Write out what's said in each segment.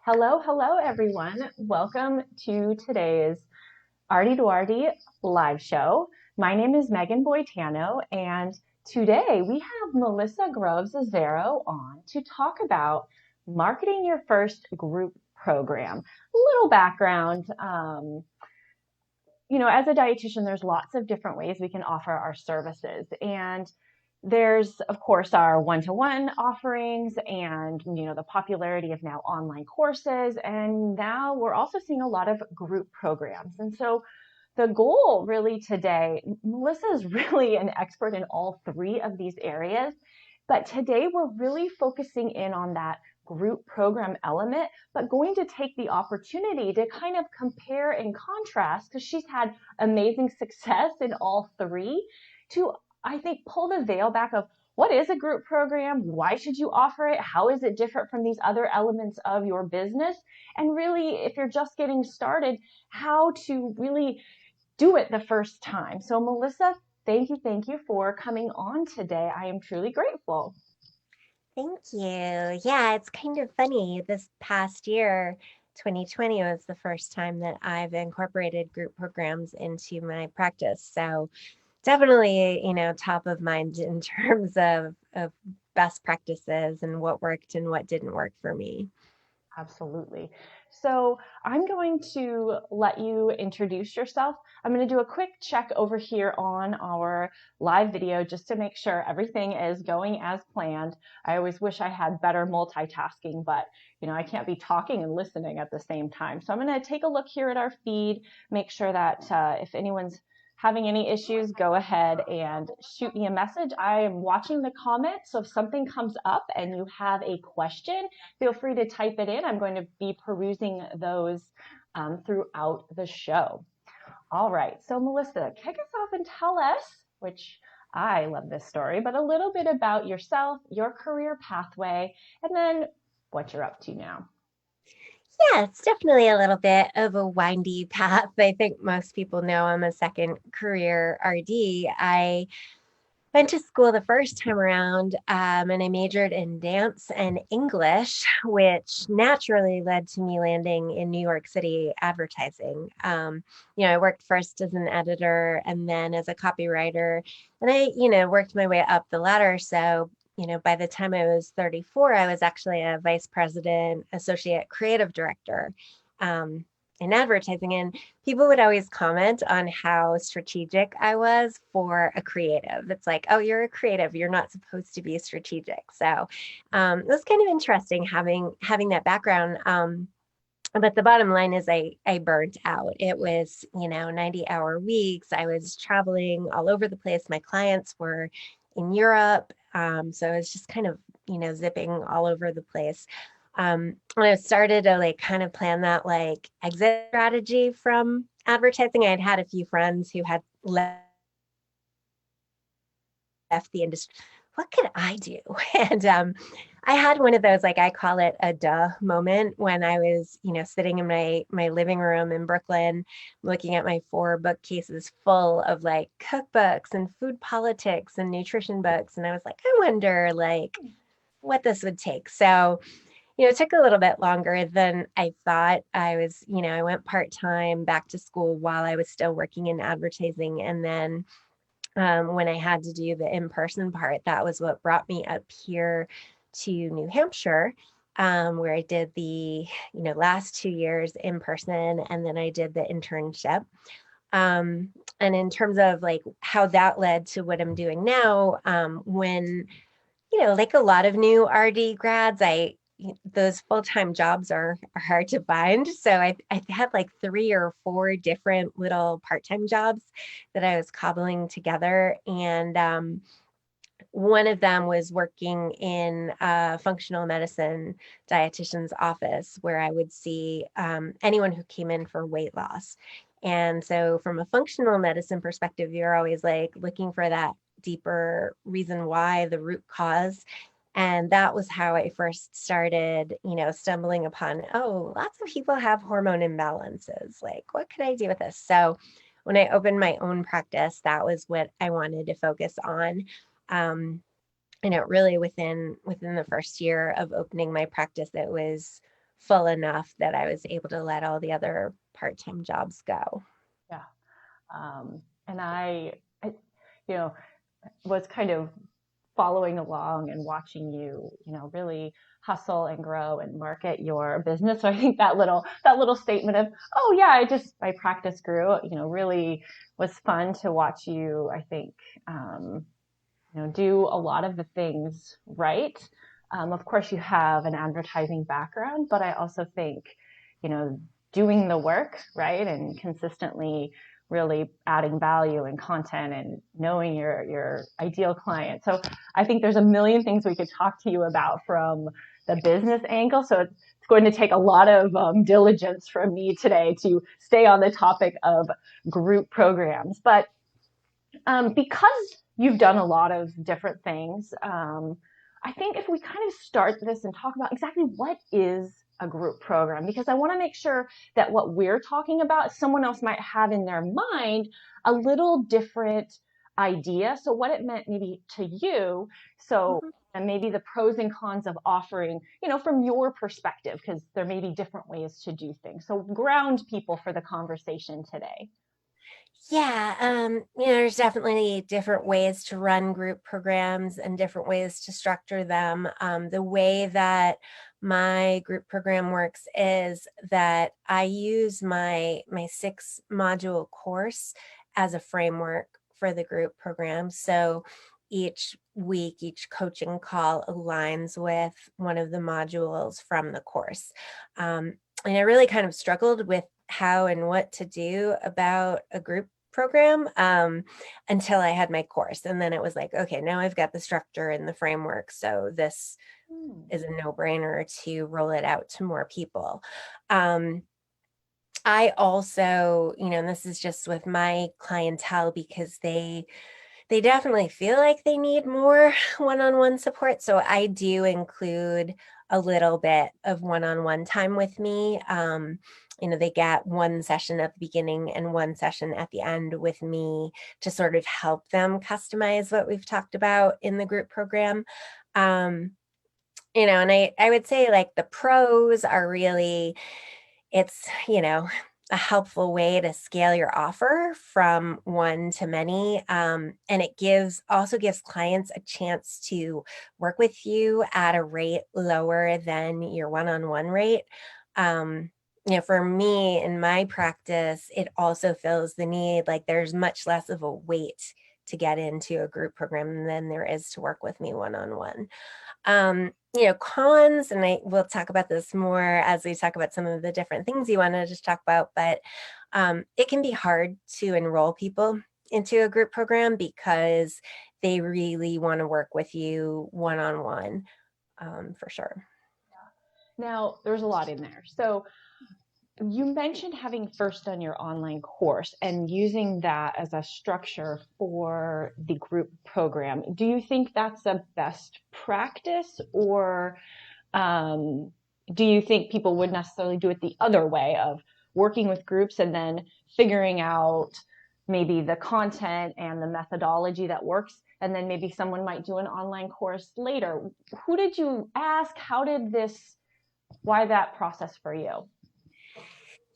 Hello, everyone. Welcome to today's RD2RD Live Show. My name is Megan Boitano, and today we have Melissa Groves Azzaro on to talk about marketing your first group program. A little background. As a dietitian, there's lots of different ways we can offer our services. And there's, of course, our one-to-one offerings and, the popularity of now online courses. And now we're also seeing a lot of group programs. And so the goal really today, Melissa is really an expert in all three of these areas. But today we're really focusing in on that group program element, but going to take the opportunity to kind of compare and contrast, because she's had amazing success in all three, to, I think, pull the veil back of what is a group program? Why should you offer it? How is it different from these other elements of your business? And really, if you're just getting started, how to really do it the first time. So Melissa, thank you for coming on today. I am truly grateful. Thank you. Yeah, it's kind of funny. This past year, 2020 was the first time that I've incorporated group programs into my practice. So definitely, top of mind in terms of best practices and what worked and what didn't work for me. Absolutely. So I'm going to let you introduce yourself. I'm going to do a quick check over here on our live video just to make sure everything is going as planned. I always wish I had better multitasking, but I can't be talking and listening at the same time. So I'm going to take a look here at our feed, make sure that if anyone's having any issues, go ahead and shoot me a message. I am watching the comments, so if something comes up and you have a question, feel free to type it in. I'm going to be perusing those throughout the show. All right, so Melissa, kick us off and tell us, which I love this story, but a little bit about yourself, your career pathway, and then what you're up to now. Yeah, it's definitely a little bit of a windy path. I think most people know I'm a second career RD. I went to school the first time around and I majored in dance and English, which naturally led to me landing in New York City advertising. I worked first as an editor and then as a copywriter, and I worked my way up the ladder. So, by the time I was 34, I was actually a vice president, associate creative director. In advertising, and people would always comment on how strategic I was for a creative. It's like, oh, you're a creative, you're not supposed to be strategic. So it was kind of interesting having that background. But the bottom line is I burnt out. It was 90-hour weeks. I was traveling all over the place. My clients were in Europe, so I was just kind of zipping all over the place. When I started to kind of plan that exit strategy from advertising, I'd had a few friends who had left the industry. What could I do? And I had one of those, I call it a duh moment, when I was, sitting in my living room in Brooklyn, looking at my 4 bookcases full of cookbooks and food politics and nutrition books. And I was like, I wonder what this would take. So it took a little bit longer than I thought. I went part-time back to school while I was still working in advertising. And then when I had to do the in-person part, that was what brought me up here to New Hampshire, where I did the, last 2 years in person, and then I did the internship. And in terms of how that led to what I'm doing now, when, like a lot of new RD grads, those full-time jobs are hard to find. So I had 3 or 4 different little part-time jobs that I was cobbling together. And one of them was working in a functional medicine dietitian's office, where I would see anyone who came in for weight loss. And so from a functional medicine perspective, you're always looking for that deeper reason why, the root cause. And that was how I first started, stumbling upon, oh, lots of people have hormone imbalances. What could I do with this? So when I opened my own practice, that was what I wanted to focus on. Really within the first year of opening my practice, it was full enough that I was able to let all the other part-time jobs go. Yeah. And you know, was kind of following along and watching you, really hustle and grow and market your business. So I think that little statement of, oh yeah, my practice grew, really was fun to watch you, I think, do a lot of the things right. Of course, you have an advertising background, but I also think, doing the work right and consistently really adding value and content and knowing your ideal client. So I think there's a million things we could talk to you about from the business angle. So it's going to take a lot of diligence from me today to stay on the topic of group programs. But because you've done a lot of different things, I think if we kind of start this and talk about exactly what is a group program, because I want to make sure that what we're talking about, someone else might have in their mind a little different idea. So what it meant maybe to you. So, and maybe the pros and cons of offering, from your perspective, because there may be different ways to do things. So ground people for the conversation today. Yeah, there's definitely different ways to run group programs and different ways to structure them. The way that my group program works is that I use my 6-module course as a framework for the group program. So each week, each coaching call aligns with one of the modules from the course. And I really kind of struggled with how and what to do about a group program until I had my course. And then it was like, okay, now I've got the structure and the framework. So this is a no-brainer to roll it out to more people. I also, and this is just with my clientele because they definitely feel like they need more one-on-one support. So I do include a little bit of one-on-one time with me. They get one session at the beginning and one session at the end with me to sort of help them customize what we've talked about in the group program. And I would say like the pros are really, it's, a helpful way to scale your offer from one to many. And it also gives clients a chance to work with you at a rate lower than your one-on-one rate. For me in my practice, it also fills the need, like there's much less of a wait to get into a group program than there is to work with me one-on-one. Cons, and we'll talk about this more as we talk about some of the different things you want to just talk about, but it can be hard to enroll people into a group program because they really want to work with you one-on-one, for sure. Now, there's a lot in there. So you mentioned having first done your online course and using that as a structure for the group program. Do you think that's a best practice, or do you think people would necessarily do it the other way of working with groups and then figuring out maybe the content and the methodology that works, and then maybe someone might do an online course later? Who did you ask? Why that process for you?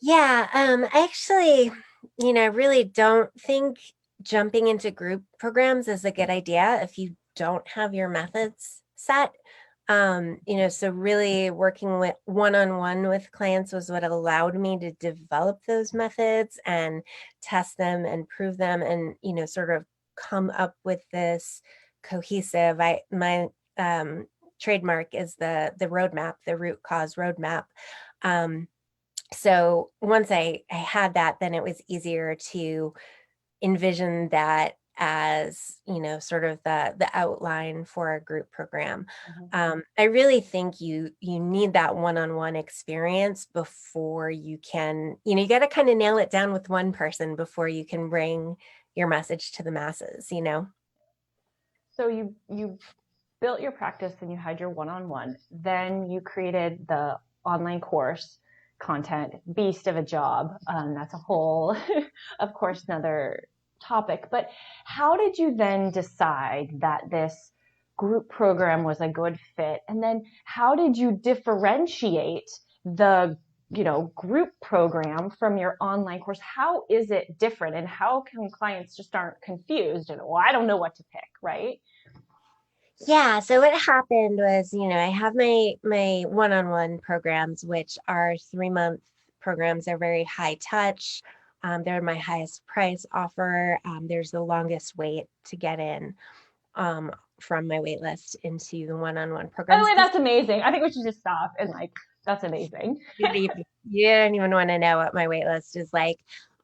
Yeah, I actually, really don't think jumping into group programs is a good idea if you don't have your methods set. So really working with one-on-one with clients was what allowed me to develop those methods and test them and prove them and, sort of come up with this cohesive, my trademark is the roadmap, the root cause roadmap. So once I had that, then it was easier to envision that as, sort of the outline for a group program. I really think you need that one-on-one experience before you can, you got to kind of nail it down with one person before you can bring your message to the masses, So you built your practice and you had your one-on-one. Then you created the online course content, beast of a job. That's a whole, of course, another topic. But how did you then decide that this group program was a good fit? And then how did you differentiate the group program from your online course, how is it different, and how can clients just aren't confused and, well, I don't know what to pick, right? Yeah, so what happened was, I have my one-on-one programs, which are 3-month programs. They're very high touch. They're my highest price offer. There's the longest wait to get in from my wait list into the one-on-one By the programs. way, that's amazing. I think we should just stop and that's amazing. You don't even want to know what my wait list is like.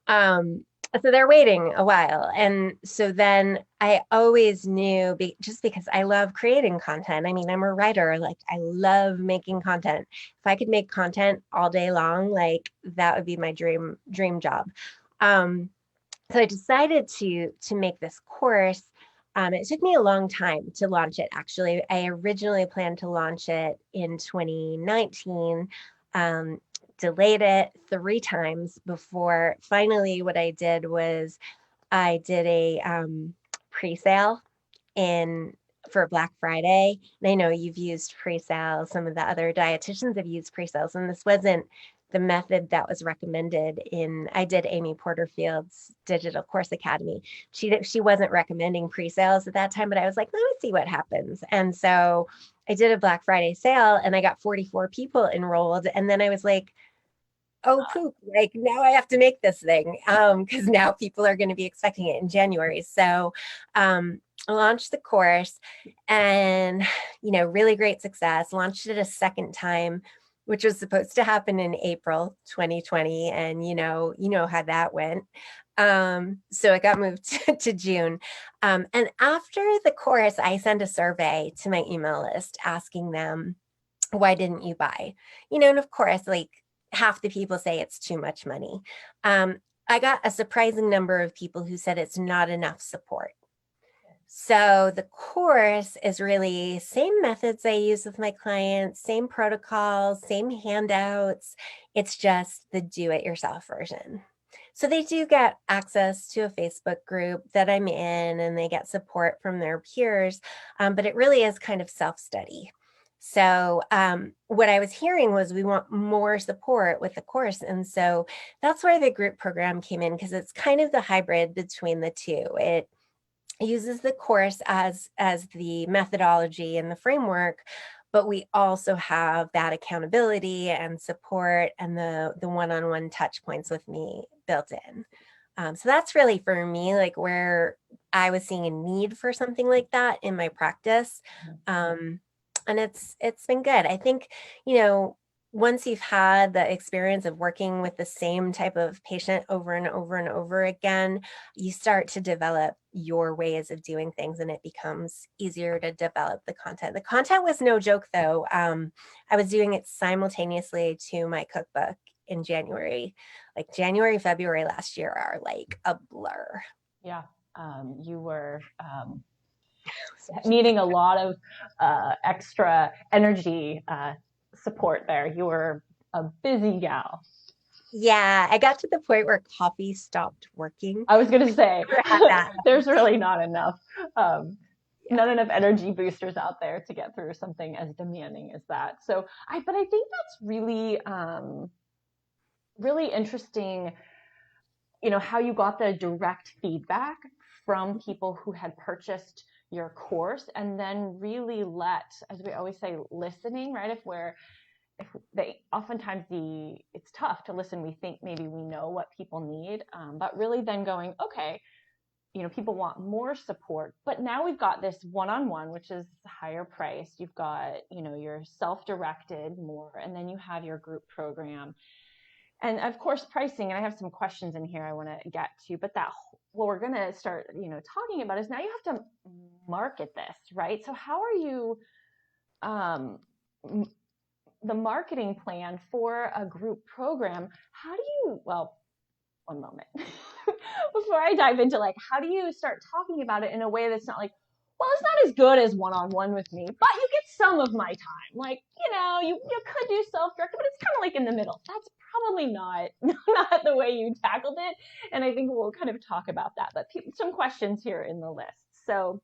So they're waiting a while. And so then I always knew, just because I love creating content. I mean, I'm a writer, like I love making content. If I could make content all day long, like that would be my dream job. So I decided to make this course. It took me a long time to launch it, actually. I originally planned to launch it in 2019, delayed it 3 times before finally what I did was I did a pre-sale in for Black Friday. And I know you've used pre-sales, some of the other dietitians have used pre-sales, and this wasn't the method that was recommended I did Amy Porterfield's Digital Course Academy. She wasn't recommending pre-sales at that time, but I was like, let me see what happens. And so I did a Black Friday sale and I got 44 people enrolled. And then I was like, oh poop, like now I have to make this thing because now people are going to be expecting it in January. So I launched the course and, really great success. Launched it a second time, which was supposed to happen in April 2020. And, how that went. So it got moved to June. And after the course, I sent a survey to my email list asking them, why didn't you buy? And of course, like half the people say it's too much money. I got a surprising number of people who said it's not enough support. So the course is really same methods I use with my clients, same protocols, same handouts. It's just the do-it-yourself version. So they do get access to a Facebook group that I'm in, and they get support from their peers, but it really is kind of self-study. So what I was hearing was we want more support with the course. And so that's where the group program came in, because it's kind of the hybrid between the two. It uses the course as the methodology and the framework, but we also have that accountability and support and the one-on-one touch points with me built in. So that's really for me, like where I was seeing a need for something like that in my practice. And it's been good. I think, once you've had the experience of working with the same type of patient over and over and over again, you start to develop your ways of doing things, and it becomes easier to develop the content. The content was no joke, though. I was doing it simultaneously to my cookbook in January. Like January, February last year are like a blur. Yeah. You were needing a lot of extra energy support there. You were a busy gal. Yeah, I got to the point where coffee stopped working. I was going to say, there's really not enough energy boosters out there to get through something as demanding as that. So I think that's really, really interesting, how you got the direct feedback from people who had purchased your course, and then really as we always say, listening, right? If they oftentimes it's tough to listen. We think maybe we know what people need, but really then going, okay, people want more support, but now we've got this one-on-one, which is higher priced. You've got, your self-directed more, and then you have your group program. And of course, pricing, and I have some questions in here I want to get to, but what we're going to start, talking about is now you have to market this, right? So how are you, the marketing plan for a group program? How do you, well, one moment, before I dive into how do you start talking about it in a way that's not like, well, it's not as good as one-on-one with me, but you get some of my time. You could do self-directed, but it's kind of like in the middle. That's probably not the way you tackled it. And I think we'll kind of talk about that, but some questions here in the list. So,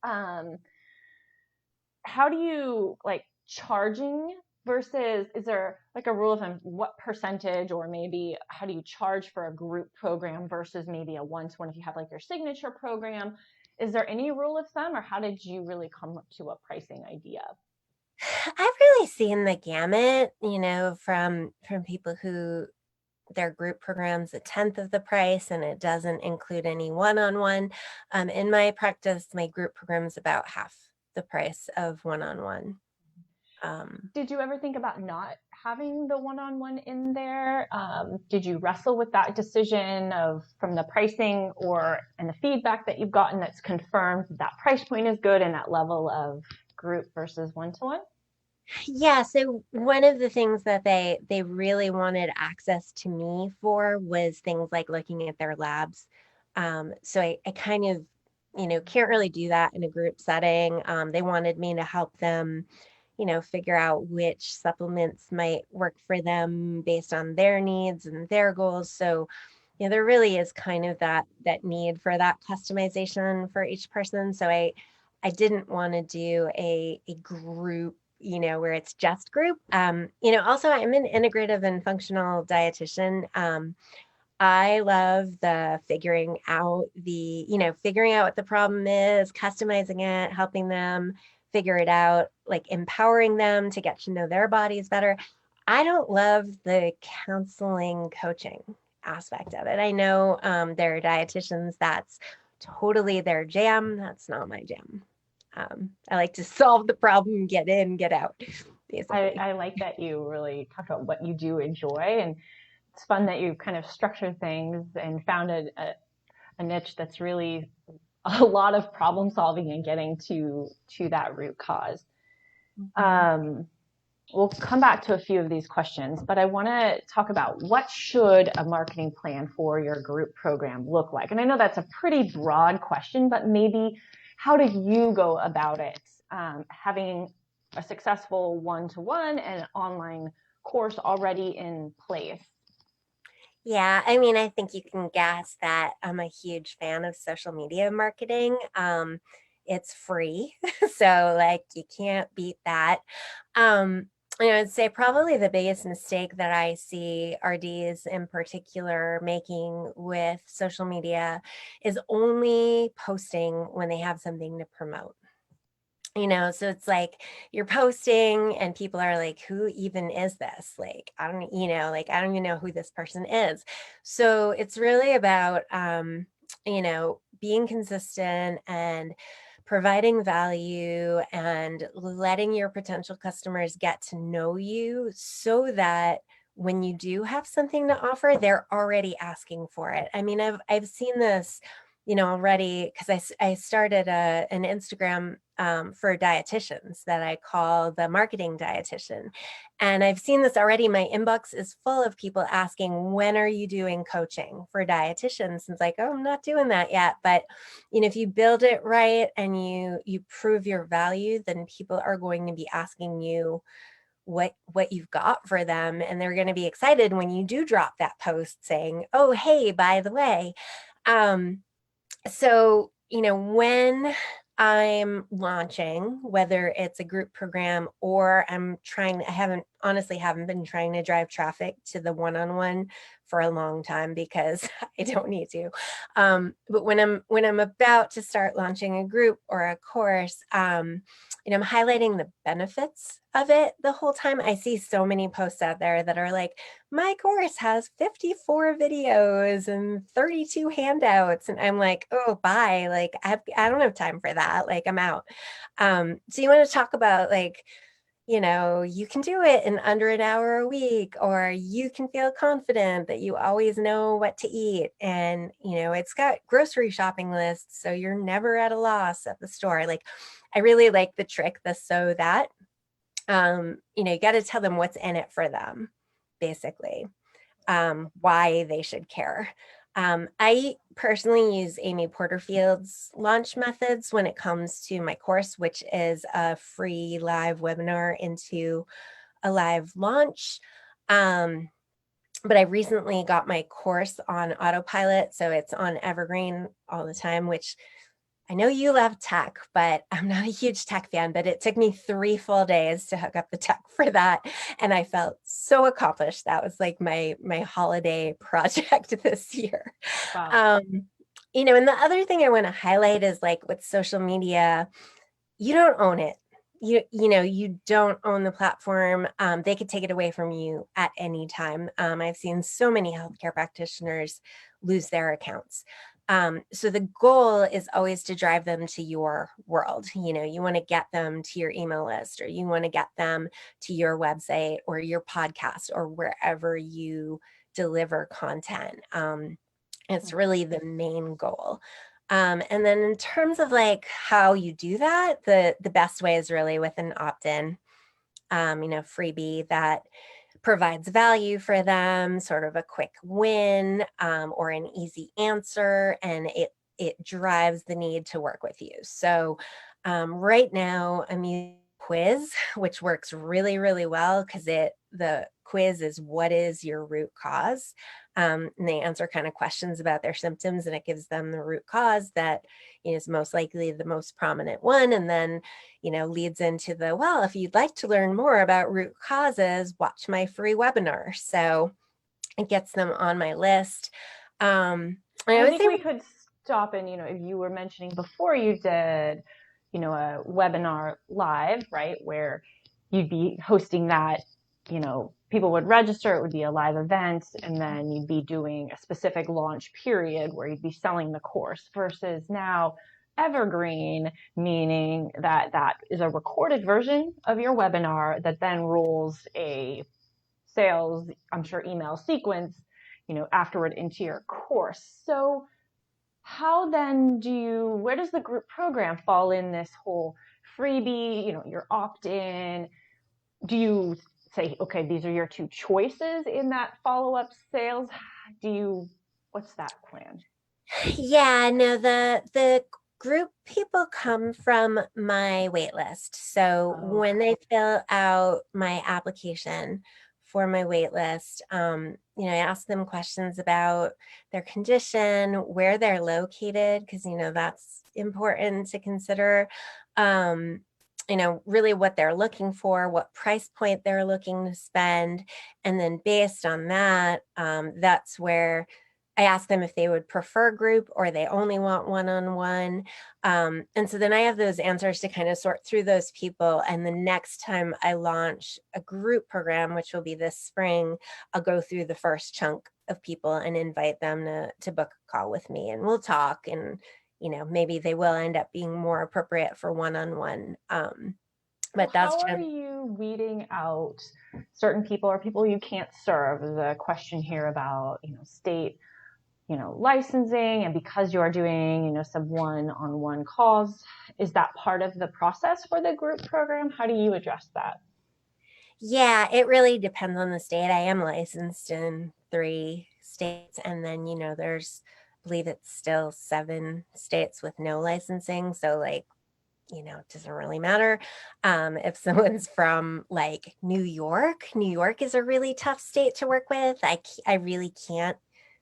how do you charging versus is there like a rule of thumb, what percentage, or maybe how do you charge for a group program versus maybe a one-to-one if you have like your signature program? Is there any rule of thumb, or how did you really come up to a pricing idea? I've really seen the gamut, from people who their group program's a tenth of the price and it doesn't include any one-on-one. In my practice, my group program is about half the price of one-on-one. Did you ever think about not having the one-on-one in there? Did you wrestle with that decision of from the pricing and the feedback that you've gotten that's confirmed that price point is good and that level of group versus one-to-one? Yeah, so one of the things that they really wanted access to me for was things like looking at their labs. So I kind of, can't really do that in a group setting. They wanted me to help them, figure out which supplements might work for them based on their needs and their goals. So, there really is kind of that need for that customization for each person. So I didn't want to do a group, where it's just group. Also I'm an integrative and functional dietitian. I love the figuring out what the problem is, customizing it, helping them figure it out, like empowering them to get to know their bodies better. I don't love the counseling coaching aspect of it. I know there are dietitians that's totally their jam. That's not my jam. I like to solve the problem, get in, get out, basically. I like that you really talk about what you do enjoy, and it's fun that you've kind of structured things and found a niche that's really a lot of problem solving and getting to that root cause. We'll come back to a few of these questions, but I want to talk about what should a marketing plan for your group program look like? And I know that's a pretty broad question, but maybe how do you go about it? Having a successful one-to-one and an online course already in place. Yeah, I mean, I think you can guess that I'm a huge fan of social media marketing. It's free, so like you can't beat that. I'd say probably the biggest mistake that I see RDs in particular making with social media is only posting when they have something to promote. So it's like you're posting and people are like, who even is this? Like, I don't even know who this person is. So it's really about, being consistent and providing value and letting your potential customers get to know you so that when you do have something to offer, they're already asking for it. I mean, I've seen this, already because I started an Instagram for dietitians that I call the marketing dietitian. And I've seen this already. My inbox is full of people asking, when are you doing coaching for dietitians? And it's like, oh, I'm not doing that yet. But, if you build it right and you prove your value, then people are going to be asking you what you've got for them. And they're going to be excited when you do drop that post saying, oh, hey, by the way. So, when I'm launching, whether it's a group program or I haven't been trying to drive traffic to the one-on-one for a long time because I don't need to. But when I'm about to start launching a group or a course, I'm highlighting the benefits of it the whole time. I see so many posts out there that are like, my course has 54 videos and 32 handouts. And I'm like, oh, bye. Like, I don't have time for that. Like, I'm out. So you want to talk about like, you can do it in under an hour a week, or you can feel confident that you always know what to eat. And, it's got grocery shopping lists, so you're never at a loss at the store. Like, I really like the trick, so that, you got to tell them what's in it for them, basically, why they should care. I personally use Amy Porterfield's launch methods when it comes to my course, which is a free live webinar into a live launch. But I recently got my course on autopilot, so it's on Evergreen all the time, which I know you love tech, but I'm not a huge tech fan, but it took me 3 full days to hook up the tech for that. And I felt so accomplished. That was like my holiday project this year. Wow. Um, and the other thing I want to highlight is like with social media, you don't own it. You don't own the platform. They could take it away from you at any time. I've seen so many healthcare practitioners lose their accounts. So the goal is always to drive them to your world. You want to get them to your email list, or you want to get them to your website or your podcast or wherever you deliver content. It's really the main goal. And then in terms of like how you do that, the best way is really with an opt-in, freebie that provides value for them, sort of a quick win, or an easy answer, and it drives the need to work with you. So right now I'm using quiz, which works really, really well because the quiz is what is your root cause? And they answer kind of questions about their symptoms, and it gives them the root cause that is most likely the most prominent one. And then, leads into well, if you'd like to learn more about root causes, watch my free webinar. So it gets them on my list. I think we could stop and, if you were mentioning before you did, a webinar live, right, where you'd be hosting that, people would register, it would be a live event, and then you'd be doing a specific launch period where you'd be selling the course versus now Evergreen, meaning that that is a recorded version of your webinar that then rolls a sales, I'm sure, email sequence, afterward into your course. So how then where does the group program fall in this whole freebie, your opt-in? Do you say, okay, these are your two choices in that follow-up sales? What's that plan? Yeah, no, the group people come from my wait list. So when they fill out my application for my wait list, I ask them questions about their condition, where they're located, because, that's important to consider. Really what they're looking for, what price point they're looking to spend. And then based on that, that's where I ask them if they would prefer group or they only want one-on-one. And so then I have those answers to kind of sort through those people. And the next time I launch a group program, which will be this spring, I'll go through the first chunk of people and invite them to book a call with me, and we'll talk, and maybe they will end up being more appropriate for one-on-one. But how are you weeding out certain people or people you can't serve? The question here about, state, licensing, and because you are doing, some one-on-one calls, is that part of the process for the group program? How do you address that? Yeah, it really depends on the state. I am licensed in 3 states, and then, there's, I believe it's still 7 states with no licensing. So like, it doesn't really matter. If someone's from like New York is a really tough state to work with. I really can't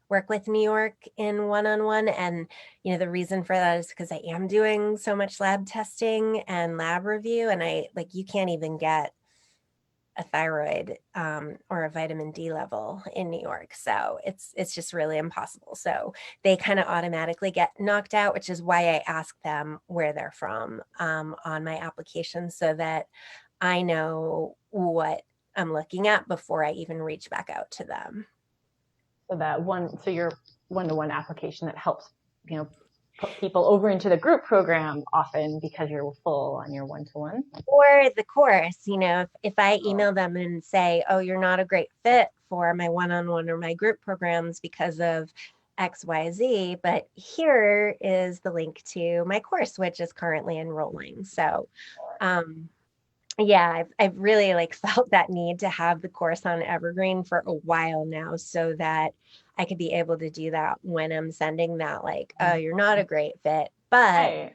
work with New York in one-on-one. And, the reason for that is because I am doing so much lab testing and lab review, and you can't even get a thyroid or a vitamin D level in New York. So it's just really impossible. So they kind of automatically get knocked out, which is why I ask them where they're from on my application, so that I know what I'm looking at before I even reach back out to them. So your one-to-one application that helps, put people over into the group program often because you're full on your one-to-one. Or the course, if I email them and say, oh, you're not a great fit for my one-on-one or my group programs because of XYZ, but here is the link to my course, which is currently enrolling. So, yeah, I've really felt that need to have the course on Evergreen for a while now, so that I could be able to do that when I'm sending that, oh, you're not a great fit, but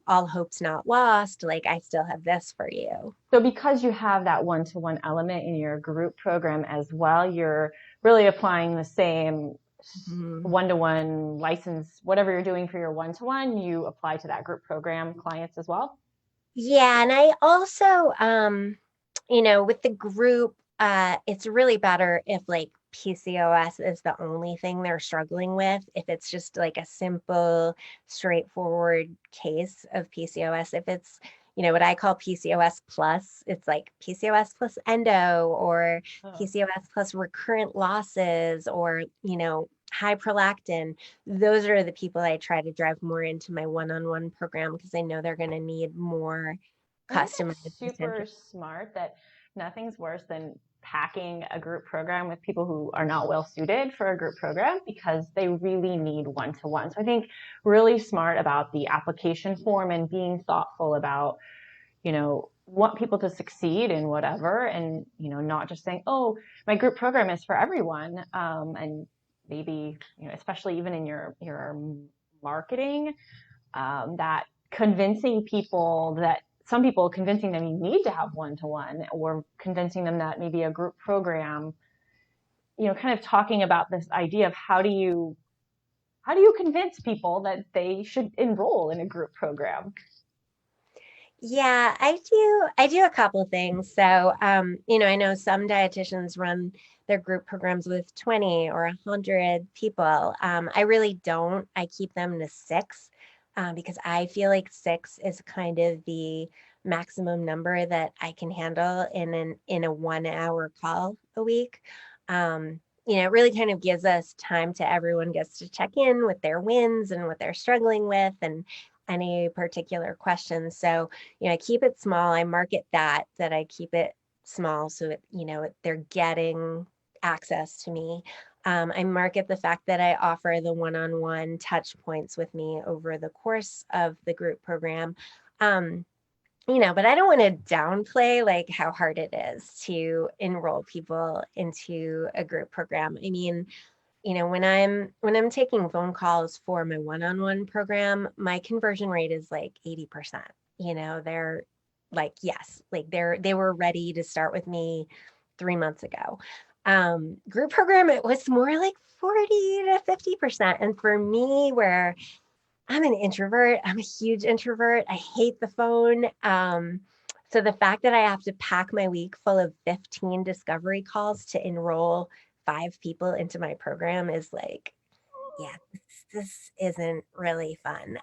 all hope's not lost. I still have this for you. So because you have that one-to-one element in your group program as well, you're really applying the same Mhm. one-to-one license, whatever you're doing for your one-to-one, you apply to that group program clients as well? Yeah, and I also, with the group, it's really better if like PCOS is the only thing they're struggling with. If it's just like a simple, straightforward case of PCOS, if it's, what I call PCOS plus, it's like PCOS plus endo or Oh. PCOS plus recurrent losses or, high prolactin. Those are the people I try to drive more into my one-on-one program because I know they're going to need more I think customized that's super attention. smart, that nothing's worse than packing a group program with people who are not well suited for a group program because they really need one-to-one. So I think really smart about the application form and being thoughtful about, want people to succeed in whatever, and, not just saying, oh, my group program is for everyone. And maybe, especially even in your marketing, that convincing people that some people convincing them you need to have one-to-one, or convincing them that maybe a group program, kind of talking about this idea of how do you convince people that they should enroll in a group program? Yeah, I do a couple things. So, I know some dietitians run their group programs with 20 or 100 people. I really don't. I keep them to six, because I feel like six is kind of the maximum number that I can handle in a 1 hour call a week. It really kind of gives us time to everyone gets to check in with their wins and what they're struggling with and any particular questions. So, I keep it small. I market that I keep it small so that, they're getting access to me. I market the fact that I offer the one-on-one touch points with me over the course of the group program. But I don't want to downplay like how hard it is to enroll people into a group program. I mean, when I'm taking phone calls for my one-on-one program, my conversion rate is like 80%. They're like, yes, like they were ready to start with me 3 months ago. Group program, it was more like 40 to 50%. And for me, where I'm an introvert, I'm a huge introvert, I hate the phone. So the fact that I have to pack my week full of 15 discovery calls to enroll 5 people into my program is like, yeah, this isn't really fun.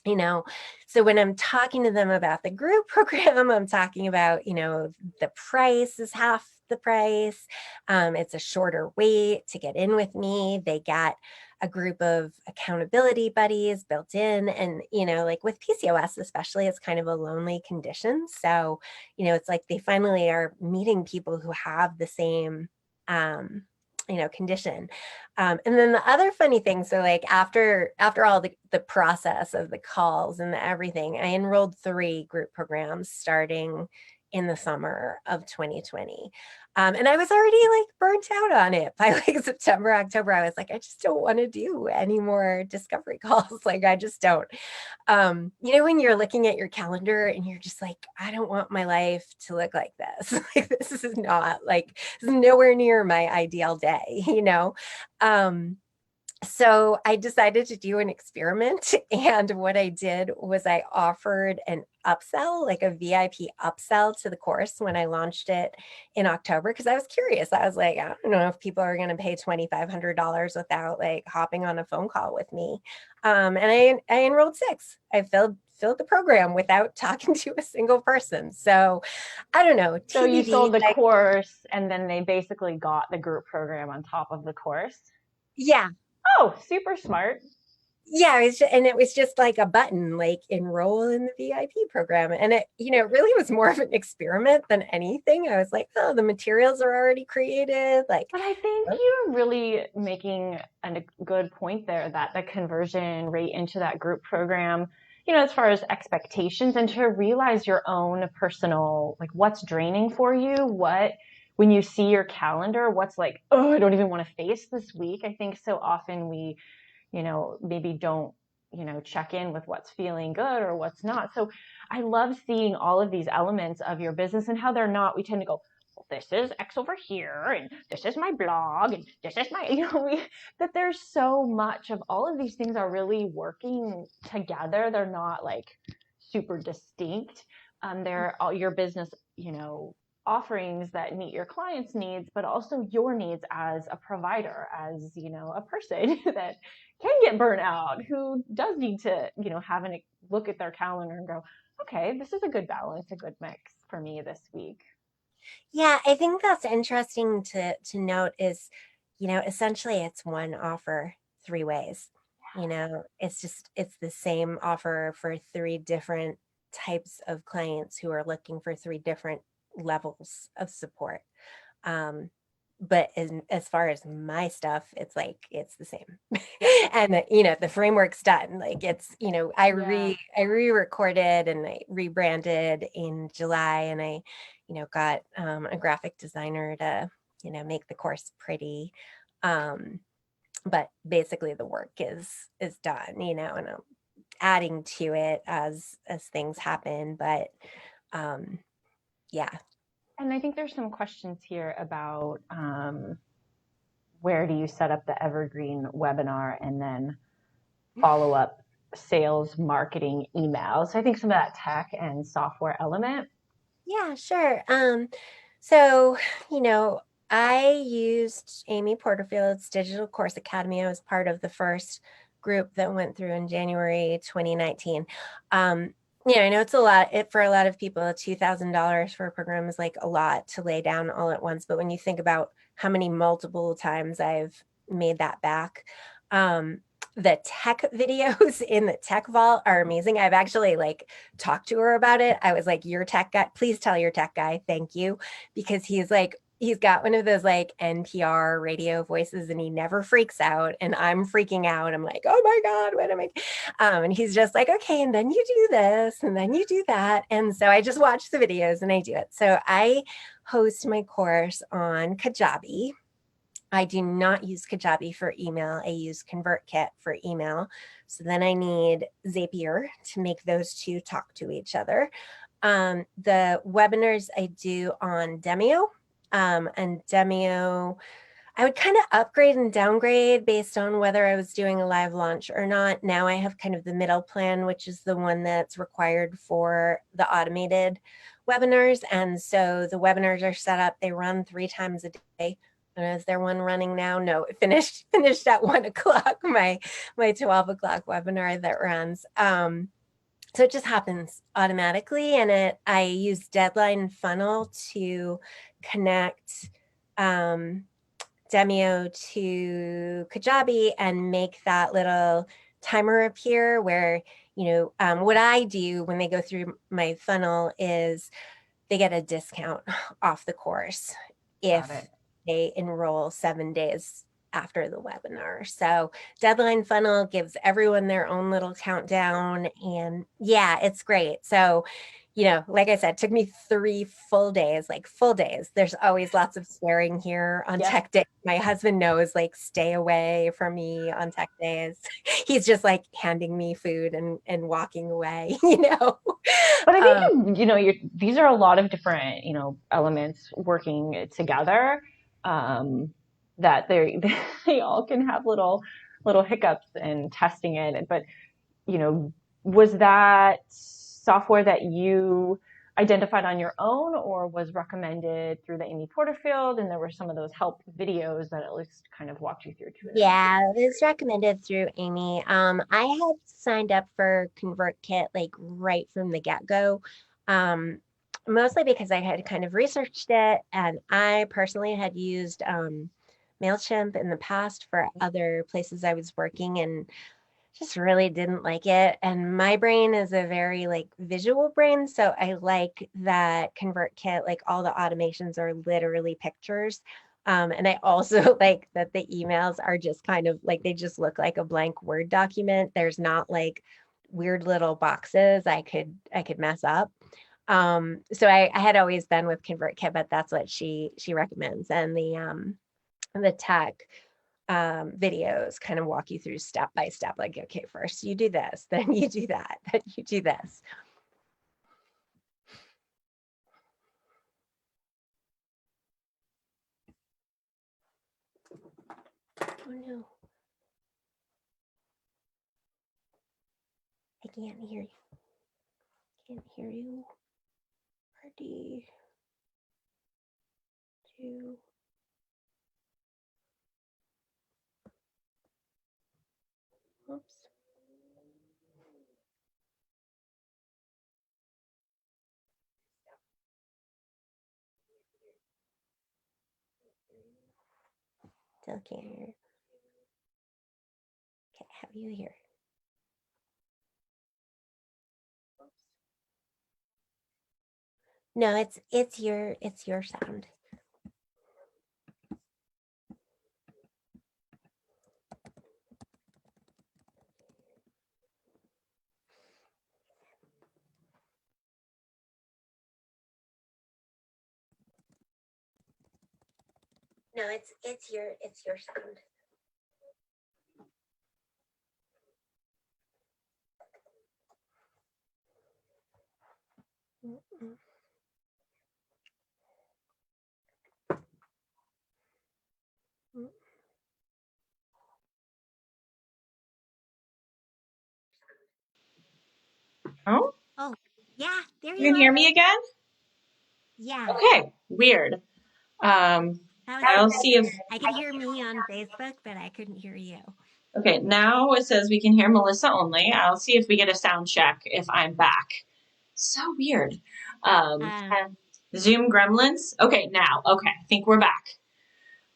you know so when I'm talking to them about the group program, I'm talking about, the price is half the price. It's a shorter wait to get in with me. They got a group of accountability buddies built in, and like with PCOS especially, it's kind of a lonely condition. So it's like they finally are meeting people who have the same condition. And then the other funny thing, so like after all the process of the calls and the everything, I enrolled 3 group programs starting in the summer of 2020. And I was already like burnt out on it by like September, October. I was like, I just don't want to do any more discovery calls. Like, I just don't. When you're looking at your calendar and you're just like, I don't want my life to look like this. Like, this is not like, this is nowhere near my ideal day. Um, so I decided to do an experiment. And what I did was I offered an upsell, like a VIP upsell to the course when I launched it in October, because I was curious. I was like, I don't know if people are going to pay $2,500 without like hopping on a phone call with me. And I enrolled 6. I filled the program without talking to a single person. So I don't know, So you TBD. sold the Like, course, and then they basically got the group program on top of the course. yeah, Oh, super smart. yeah, it was just like a button, like enroll in the VIP program. And it, really was more of an experiment than anything. I was like, oh, the materials are already created. Like, But I think oh, you're really making a good point there, that the conversion rate into that group program, as far as expectations, and to realize your own personal, like what's draining for you, when you see your calendar, what's like, oh, I don't even want to face this week. I think so often we, maybe don't, check in with what's feeling good or what's not. So I love seeing all of these elements of your business and how they're not, we tend to go, this is X over here, and this is my blog, and this is my, that there's so much of all of these things are really working together. They're not like super distinct. They're all your business, offerings that meet your clients' needs, but also your needs as a provider, as, a person that can get burnt out, who does need to, have a look at their calendar and go, okay, this is a good balance, a good mix for me this week. Yeah, I think that's interesting to note is, essentially it's one offer 3 ways. It's the same offer for 3 different types of clients who are looking for 3 different levels of support. But as far as my stuff, it's like it's the same. And the framework's done. Like it's, I re-recorded and I rebranded in July, and I, got a graphic designer to, make the course pretty. But basically the work is done, and I'm adding to it as things happen. But yeah. And I think there's some questions here about where do you set up the Evergreen webinar and then follow up sales, marketing, emails. So I think some of that tech and software element. Yeah, sure. So, I used Amy Porterfield's Digital Course Academy. I was part of the first group that went through in January 2019. I know it's a lot for a lot of people. $2,000 for a program is like a lot to lay down all at once. But when you think about how many multiple times I've made that back, the tech videos in the tech vault are amazing. I've actually talked to her about it. I was like, your tech guy, please tell your tech guy, thank you. Because he's got one of those NPR radio voices and he never freaks out, and I'm freaking out. I'm like, oh my God, what am I? And he's just like, okay, and then you do this and then you do that. And so I just watch the videos and I do it. So I host my course on Kajabi. I do not use Kajabi for email. I use ConvertKit for email. So then I need Zapier to make those two talk to each other. The webinars I do on Demio, and Demio, I would kind of upgrade and downgrade based on whether I was doing a live launch or not. Now I have kind of the middle plan, which is the one that's required for the automated webinars. And so the webinars are set up, they run 3 times a day. And is there one running now? No, it finished at 1 o'clock, my 12 o'clock webinar that runs. So it just happens automatically. And I use Deadline Funnel to connect Demio to Kajabi and make that little timer appear where, what I do when they go through my funnel is they get a discount off the course if they enroll 7 days after the webinar. So Deadline Funnel gives everyone their own little countdown, and yeah, it's great. So, like I said, it took me 3 full days. There's always lots of swearing here on tech day. My husband knows, stay away from me on tech days. He's just handing me food and walking away, But I think, these are a lot of different, elements working together. That they all can have little hiccups in testing it. But, was that software that you identified on your own or was recommended through the Amy Porterfield? And there were some of those help videos that at least kind of walked you through to it. Yeah, it was recommended through Amy. I had signed up for ConvertKit right from the get-go. Mostly because I had kind of researched it, and I personally had used MailChimp in the past for other places I was working and just really didn't like it. And my brain is a very visual brain. So I like that ConvertKit, all the automations are literally pictures. And I also like that the emails are just kind of they just look like a blank Word document. There's not weird little boxes I could mess up. So I had always been with ConvertKit, but that's what she recommends. And the tech videos kind of walk you through step by step, okay, first you do this, then you do that, then you do this. Oh no. I can't hear you. Can't hear you. RD2. Oops. Still can't hear you. Okay, have you here? No, it's your sound. No, it's your sound. Mm-mm. Mm. Oh, Oh, yeah, there you you can hear are. me again? Yeah, Okay, weird. that was I'll so see if, weird. I could hear me on Facebook, but I couldn't hear you. okay, now it says we can hear Melissa only. I'll see if we get a sound check if I'm back. So weird. Um, Zoom gremlins. Okay, now, okay, I think we're back.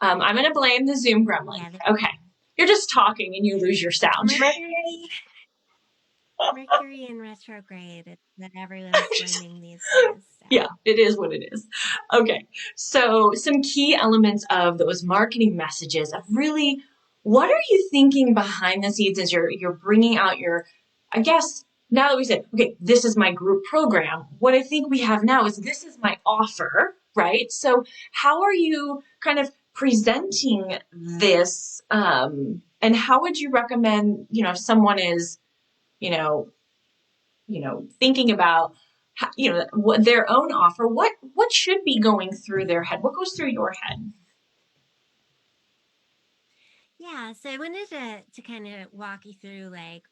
I'm going to blame the Zoom gremlin. Yeah, Okay, you're just talking and you lose your sound. Mercury in retrograde. It's what everyone's blaming these days. So. Yeah, it is what it is. Okay, so some key elements of those marketing messages of really, what are you thinking behind the scenes as you're bringing out your, I guess, now that we said, okay, this is my group program, what I think we have now is this is my offer, right? So how are you kind of presenting this, and how would you recommend, if someone is, you know, thinking about what their own offer, what should be going through their head, what goes through your head? Yeah, so I wanted to kind of walk you through like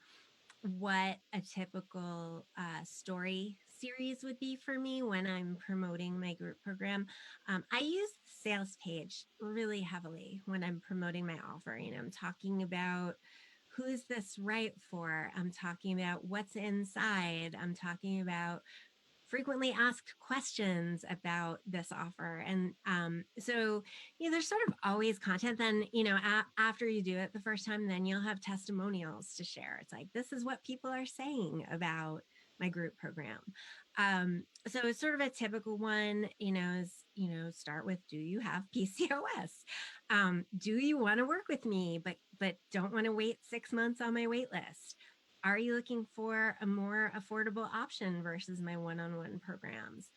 what a typical story series would be for me when I'm promoting my group program. I use the sales page really heavily when I'm promoting my offer. I'm talking about who's this right for? I'm talking about what's inside. I'm talking about frequently asked questions about this offer. And so, there's sort of always content. Then, after you do it the first time, then you'll have testimonials to share. It's like, this is what people are saying about my group program. So it's sort of a typical one, is, start with, do you have PCOS? Do you want to work with me, but don't want to wait 6 months on my wait list? Are you looking for a more affordable option versus my one-on-one programs?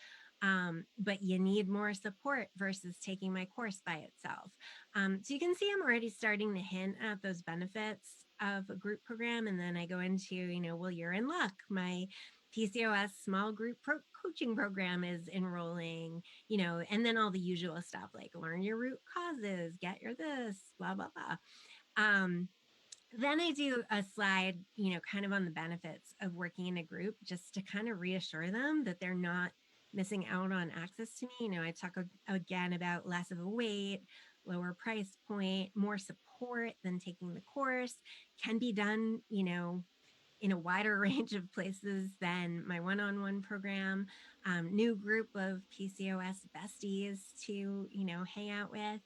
But you need more support versus taking my course by itself. So you can see I'm already starting to hint at those benefits of a group program. And then I go into, well, you're in luck. My PCOS small group coaching program is enrolling, and then all the usual stuff like learn your root causes, get your this, blah, blah, blah. Then I do a slide, kind of on the benefits of working in a group, just to kind of reassure them that they're not missing out on access to me. I talk again about less of a wait, lower price point, more support than taking the course, can be done, in a wider range of places than my one-on-one program, new group of PCOS besties to, hang out with.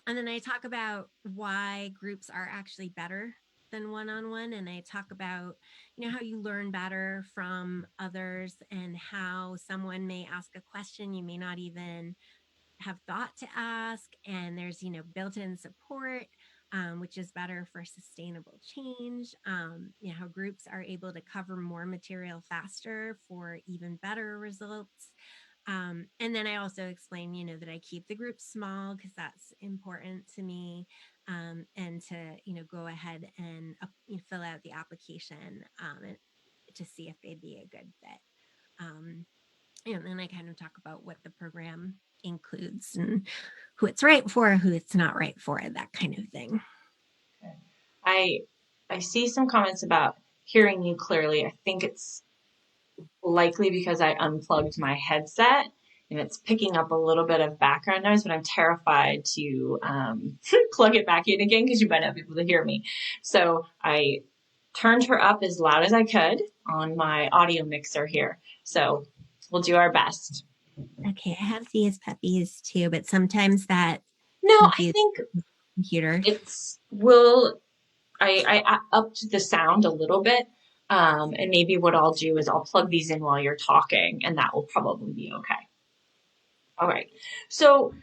And then I talk about why groups are actually better than one-on-one. And I talk about, how you learn better from others and how someone may ask a question you may not even have thought to ask. And there's, built-in support, which is better for sustainable change. How groups are able to cover more material faster for even better results. And then I also explain, that I keep the group small because that's important to me, and to, go ahead and fill out the application to see if they'd be a good fit. And then I kind of talk about what the program includes and who it's right for, who it's not right for, that kind of thing. I see some comments about hearing you clearly. I think it's likely because I unplugged my headset and it's picking up a little bit of background noise, but I'm terrified to plug it back in again because you might not be able to hear me. So I turned her up as loud as I could on my audio mixer here. So we'll do our best. Okay, I have these puppies too, but sometimes that No, I think computer. I upped the sound a little bit. And maybe what I'll do is I'll plug these in while you're talking, and that will probably be okay. All right. So,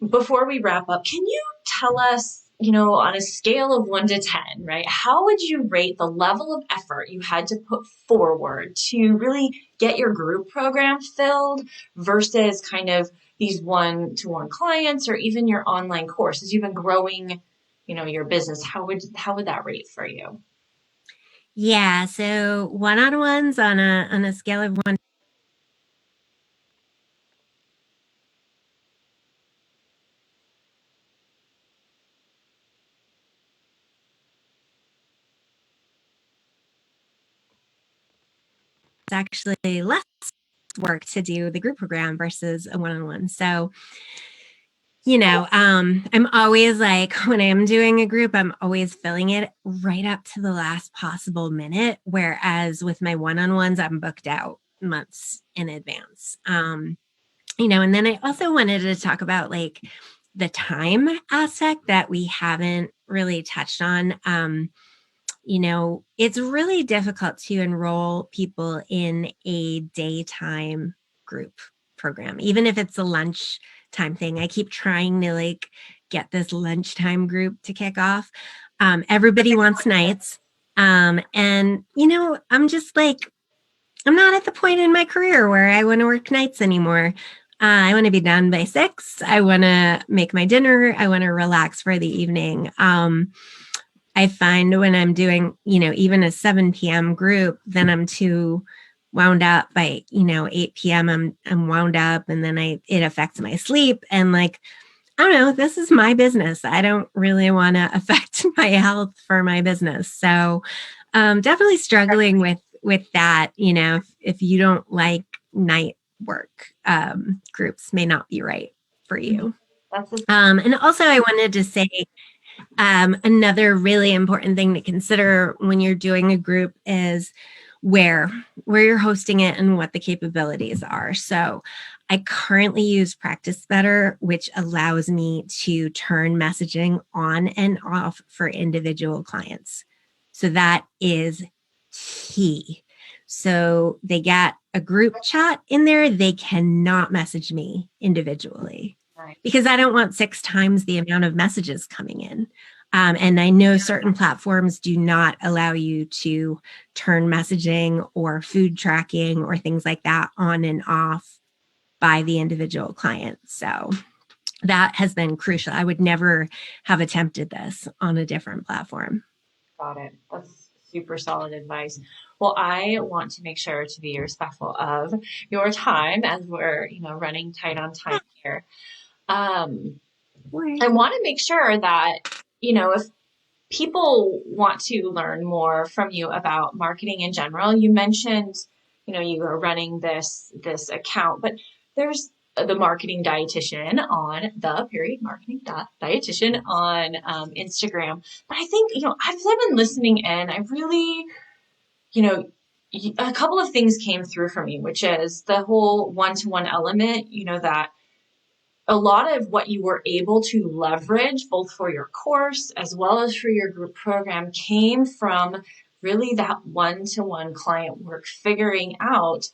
before we wrap up, can you tell us, on a scale of 1 to 10, right, how would you rate the level of effort you had to put forward to really get your group program filled versus kind of these one-to-one clients or even your online course as you've been growing, your business? How would that rate for you? Yeah, so one-on-ones on a scale of 1. It's actually less work to do the group program versus a one-on-one. So, I'm always like, when I'm doing a group, I'm always filling it right up to the last possible minute. Whereas with my one-on-ones, I'm booked out months in advance. And then I also wanted to talk about like the time aspect that we haven't really touched on. It's really difficult to enroll people in a daytime group program, even if it's a lunchtime thing. I keep trying to like get this lunchtime group to kick off. Everybody wants nights. And, I'm just like, I'm not at the point in my career where I want to work nights anymore. I want to be done by 6. I want to make my dinner. I want to relax for the evening. I find when I'm doing, even a 7 p.m. group, then I'm too wound up by, 8 p.m. I'm wound up, and then it affects my sleep. And like, I don't know, this is my business. I don't really want to affect my health for my business. So definitely struggling with that. If you don't like night work, groups may not be right for you. And also I wanted to say, another really important thing to consider when you're doing a group is where you're hosting it and what the capabilities are. So I currently use Practice Better, which allows me to turn messaging on and off for individual clients. So that is key. So they get a group chat in there. They cannot message me individually because I don't want 6 times the amount of messages coming in. And I know certain platforms do not allow you to turn messaging or food tracking or things like that on and off by the individual client. So that has been crucial. I would never have attempted this on a different platform. Got it. That's super solid advice. Well, I want to make sure to be respectful of your time as we're, running tight on time here. I want to make sure that, if people want to learn more from you about marketing in general, you mentioned, you are running this account, but there's the marketing dietitian on marketing dietitian on Instagram. But I think, as I've been listening in, I really, a couple of things came through for me, which is the whole one-to-one element, that a lot of what you were able to leverage both for your course as well as for your group program came from really that one-to-one client work, figuring out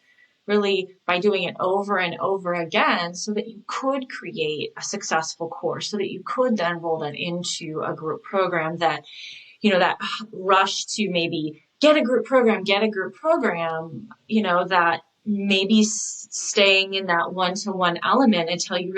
really by doing it over and over again so that you could create a successful course, so that you could then roll that into a group program that, that rush to maybe get a group program, that maybe staying in that one-to-one element until you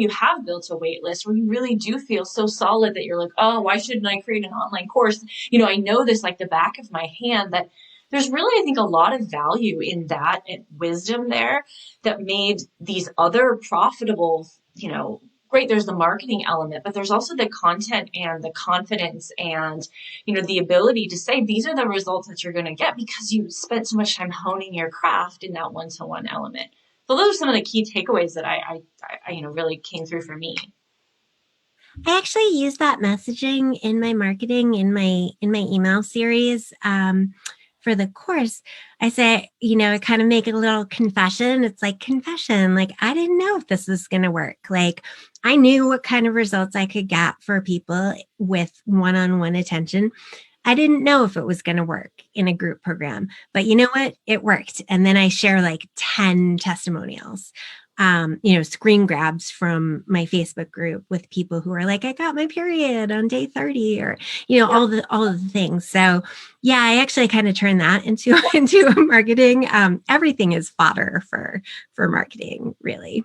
have built a wait list where you really do feel so solid that you're like, oh, why shouldn't I create an online course? I know this like the back of my hand, that there's really, I think, a lot of value in that and wisdom there that made these other profitable great, there's the marketing element, but there's also the content and the confidence and, the ability to say, these are the results that you're going to get because you spent so much time honing your craft in that one-to-one element. So those are some of the key takeaways that I really came through for me. I actually use that messaging in my marketing, in my email series. For the course, I say, I kind of make a little confession. It's like confession. Like, I didn't know if this was going to work. Like, I knew what kind of results I could get for people with one-on-one attention. I didn't know if it was going to work in a group program, but you know what? It worked. And then I share like 10 testimonials, screen grabs from my Facebook group with people who are like, I got my period on day 30 or, all of the things. So yeah, I actually kind of turn that into marketing. Everything is fodder for marketing, really.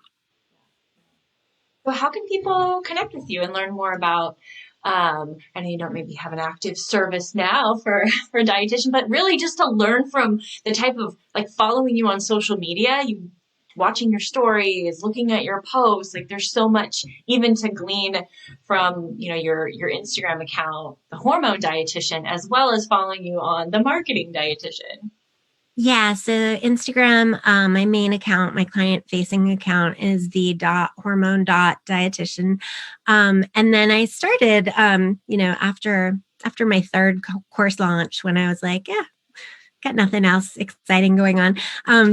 So how can people connect with you and learn more about, I know you don't maybe have an active service now for a dietitian, but really just to learn from the type of like following you on social media, you watching your stories, looking at your posts, like there's so much even to glean from, your Instagram account, the hormone dietitian, as well as following you on the marketing dietitian. Yeah, so Instagram, my main account, my client-facing account is the hormone.dietitian. And then I started, after my third course launch, when I was like, yeah, got nothing else exciting going on.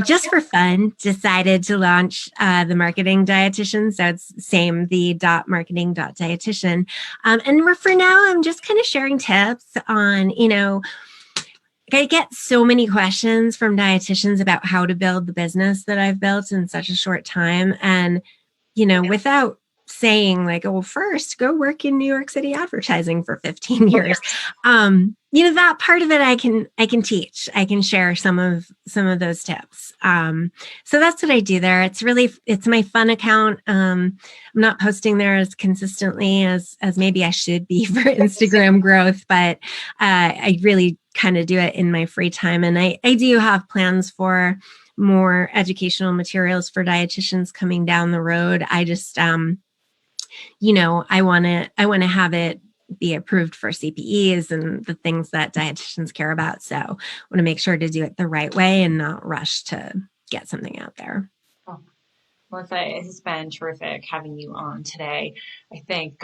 Just for fun, decided to launch the marketing dietitian. So it's same, the marketing.dietitian. And for now, I'm just kind of sharing tips on, I get so many questions from dietitians about how to build the business that I've built in such a short time. And, without saying like, oh, first go work in New York City advertising for 15 years. That part of it I can teach. I can share some of those tips. So that's what I do there. It's my fun account. I'm not posting there as consistently as maybe I should be for Instagram growth, but I really kind of do it in my free time. And I do have plans for more educational materials for dietitians coming down the road. I just, I want to have it be approved for CPEs and the things that dietitians care about. So I want to make sure to do it the right way and not rush to get something out there. Oh, Melissa, it has been terrific having you on today. I think,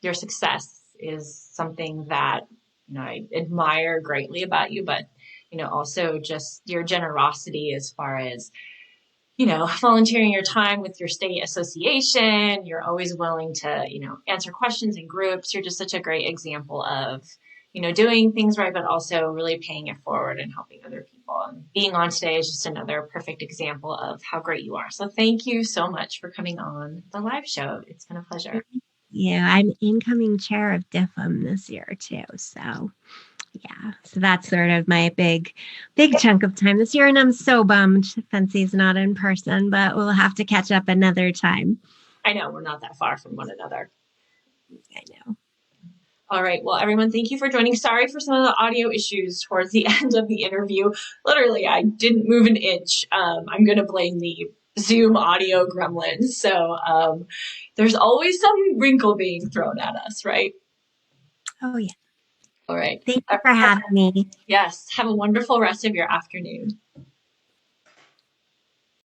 your success is something that, I admire greatly about you, but, also just your generosity as far as, volunteering your time with your state association. You're always willing to, answer questions in groups. You're just such a great example of, doing things right, but also really paying it forward and helping other people. And being on today is just another perfect example of how great you are. So thank you so much for coming on the live show. It's been a pleasure. Yeah, I'm incoming chair of DIFM this year too. So yeah, so that's sort of my big chunk of time this year. And I'm so bummed Fancy's not in person, but we'll have to catch up another time. I know, we're not that far from one another. I know. All right. Well, everyone, thank you for joining. Sorry for some of the audio issues towards the end of the interview. Literally, I didn't move an inch. I'm going to blame the Zoom audio gremlins. So there's always some wrinkle being thrown at us, right? Oh, yeah. All right. Thank you for having me. Yes. Have a wonderful rest of your afternoon.